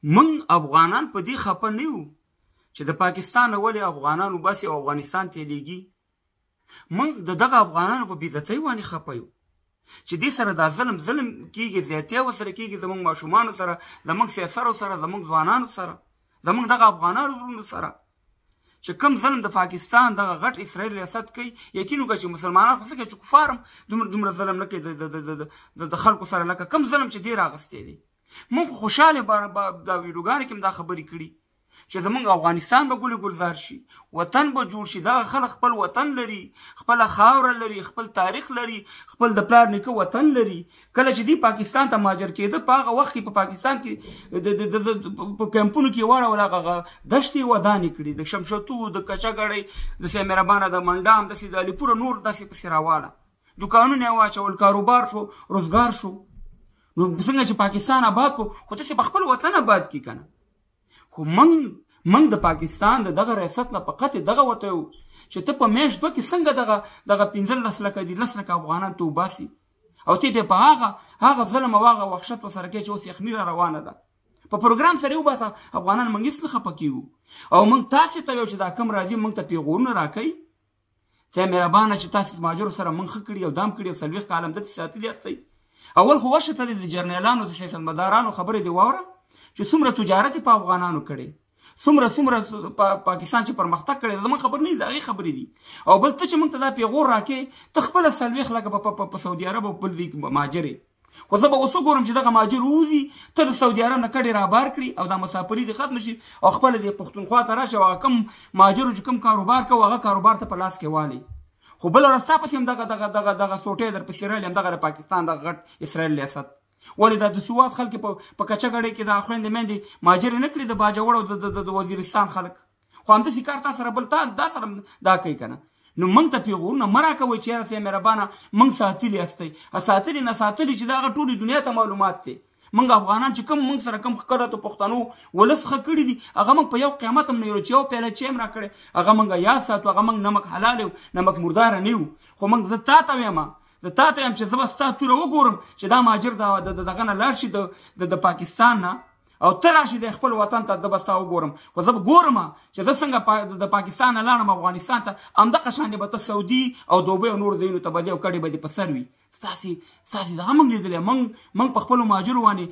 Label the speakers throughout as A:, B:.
A: موږ افغانان په دې خفه نه یو چې د پاکستان نه ولې افغانان وباسي او افغانستان ته یې لیږي. موږ د دغه افغانانو په بېعزتۍ باندې خفه یو چې دې سره دا ظلم کېږي، زیاتیا ورسره کېږي زموږ ماشومانو سره، زموږ سیاسرو سره، زموږ ځوانانو سره، زموږ دغه افغانانو وروڼو سره چې کوم ظلم د پاکستان دغه غټ اسرائیل ریاست کوي. یقین وکړه چې مسلمانان خو څه کوي چې کفار هم دومره ظلم نه کوي د خلکو سره لکه کوم ظلم چې دې راغستی دی. موږ خوشحاله دا ویډیوګانې کې هم دا خبرې کړي چې زمونږ افغانستان به ګل ګلزار شي، وطن به جوړ شي. دغه خلک خپل وطن لري، خپله خاوره لري، خپل تاریخ لري، خپل د پلار نیکه وطن لري. کله چې دوی پاکستان ته مهاجر کېده په هغه وخت کې په پاکستان کې په کیمپونو کې واړول هغه دښتې ودانې کړي، د شمشتو، د کچهګړۍ، د سیمربانه، د منډام، داسې د علیپوره نور داسې پسې راواله دوکانونه یې واچول، کاروبار شو، روزګار شو. نو څنګه چې پاکستان آباد کو خو تاسې په خپل وطن آباد کړي که نه. خو موږ د پاکستان د دغه ریاست نه فقط دغه ورته یو چې ته په میاشت دوه کې څنګه دغه 15 لکه دي 10 لکه افغانان ته وباسي او ته بیا په هغه ظلم او هغه وحشت ورسره کوې چې اوس یخني را روانه ده. په پروګرام سره یې وباسه افغانان موږ هېڅ نه خفه کېږو او موږ تاسې ته ویو چې دا کم راځي موږ ته پیغورونه راکوي چې مهربانه چې تاسې مهاجرو سره موږ ښه کړي او دام کړي او 40 کاله همدلته ساتلي یاستئ. اول خو وشه ته د جرنیلانو د سیاستمدارانو خبرې دې واوره چې څومره تجارت یې په افغانانو کړی، څومره پاکستان چې پرمختګ کړی، زموږ خبر نه دي، د هغې خبرې دي. او بل ته چې موږ ته دا پیغور راکې ته خپله 40 لکه په سعودي عرب او بل دی مهاجر یې. خو زه به اوس وګورم چې دغه مهاجر ووځي، ته د سعودي عرب نه کډې رابار کړي او دا مسافري دې ختمه شي او خپله دې پښتونخوا ته راشي او هغه کوم مهاجرو چې کوم کاروبار کوي هغه کاروبار ته په لاس کې والي. خو بله ورځ ستا پسې هم دغه سوټۍ در پسې رالي همدغه د پاکستان دغه غټ اسرائیل ریاست. ولې دا د سوات خلک په کچهګړۍ کې د خویندې میندې مهاجرې نه کړي، د باجوړ او د وزیرستان خلک خو همداسې کار تا سره بل دا سره دا کوي که نه. نو موږ ته پیغورونه مه راکوئ چې یاره صاحب مهربانه موږ ساتلي یاستئ، ساتلي نه ساتلي چې د هغه ټولې دنیا ته معلومات دی. موږ افغانان چې کوم موږ سره کوم ښکاره پښتنو ولس ښه کړي دي هغه موږ په یو قیامت هم نه یو چې یو پیاله چای هم راکړی هغه موږ یاد ساتو، هغه موږ نمک حلال یو، نمک مرداره نه یو. خو موږ زه تا ته وایم چې زه به ستا توره وګورم چې دا مهاجر دغه نه لاړ شي د پاکستان نه او ته راشي د خپل وطن ته، زه به ستا وګورم. خو زه به ګورم چې زه څنګه د پاکستان نه لاړم افغانستان ته همدغه شانې به ته سعودي او دوبۍ او نور ځایونو ته به ځې او کډې به دې په سر وي. ستاسې دغه موږ لیدلی، موږ په خپلو مهاجرو باندې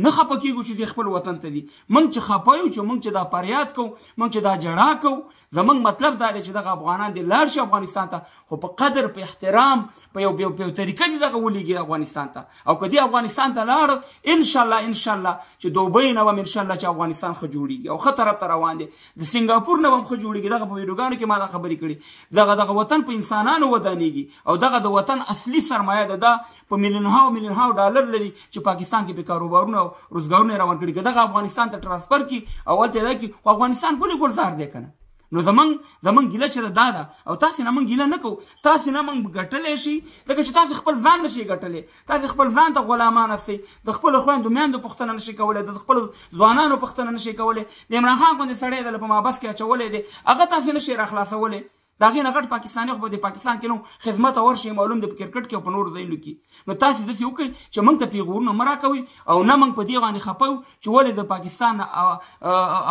A: نه خفه کېږو چې دې خپل وطن ته دي. موږ چې خفه یو چې موږ چې دا فریاد کوو، موږ چې دا جړا کوو، زموږ مطلب دا دی چې دغه افغانان دې لاړ شي افغانستان ته، خو په قدر، په احترام، په یو طریقه دې دغه ولیږي افغانستان ته. او که دې افغانستان ته لاړ انشاءالله چې دوبۍ نه به انشاءالله چې افغانستان ښه جوړېږي او ښه طرف ته روان دی، د سنګاپور نه به هم ښه جوړېږي. دغه په ویډیوګانو کې ما دا خبرې کړي، دغه وطن په انسانانو ودانېږي او دغه د وطن اصلي سرمایه دا په میلیونها ډالر لري چې پاکستان کې په کاروبارونه او روزګارونه روان کړي. که دغه افغانستان ته ټرانسفر کړي او هلته دا کړي خو افغانستان ګلې ګلزار دی که نه. نو زمونږ ګیله چې دا ده او تاسې نه موږ ګیله نه کوو، تاسې نه موږ ګټلی شي ځکه چې تاسې خپل ځان نه شئ ګټلی، تاسې خپل ځان ته غلامان هستئ، د خپلو خویندو میندو پوښتنه نه شئ کولی، د خپلو ځوانانو پوښتنه نه شئ کولی. د عمران خان غوندې سړی دی په محبس کې اچولی دی هغه تاسې نه شئ راخلاصولی. د هغې نه غټ پاکستاني خو به د پاکستان کې نو خدمت او ورشي معلوم دی په کرکټ کې او په نورو ځایونو کې. نو تاسې داسې وکړئ چې موږ ته پیغورونه مه راکوئ او نه موږ په دې باندې خفه یو چې ولې د پاکستان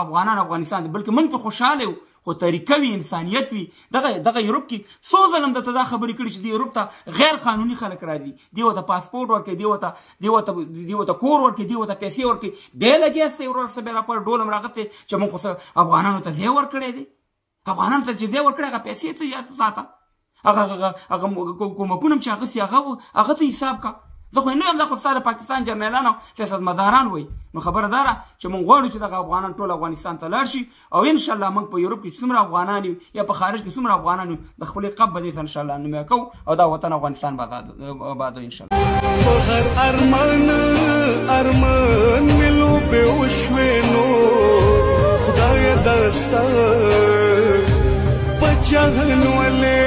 A: افغانان افغانستان دی، بلکې موږ پرې خوشحاله یو خو طریقه وي، انسانیت وي. دغه یورپ کې څو ځله درته دا خبرې کړي چې د یورپ ته غیر قانوني خلک راځي، دې ورته پاسپورټ ورکوي، دې ورته کور ورکوي، دې ورته پیسې ورکوي، بیا لګیا سئ ورور سره بیا راپر ډول هم راغستی چې موږ خو افغانانو ته ځای ورکړی دی. افغانانو ته چې ځای ورکړی هغه پیسې ته یاد ساته، هغه کومکونه چې هغه سي هغه ته حساب کا. زه خو نه یم دا خو ستا د پاکستان جرنیلان او سیاستمداران وایي. نو خبره دا ده چې موږ غواړو چې دغه افغانان ټول افغانستان ته لاړ شي او انشاءالله موږ په یورپ کې څومره افغانان یو یا په خارج کې څومره افغانان یو د خپلې قب به دې انشاءالله نومیا کوو او دا وطن افغانستان به آباد انشاءالله.
B: په هر ارمان ملو به وشوې نو خدایه دا ستا په جهان ولې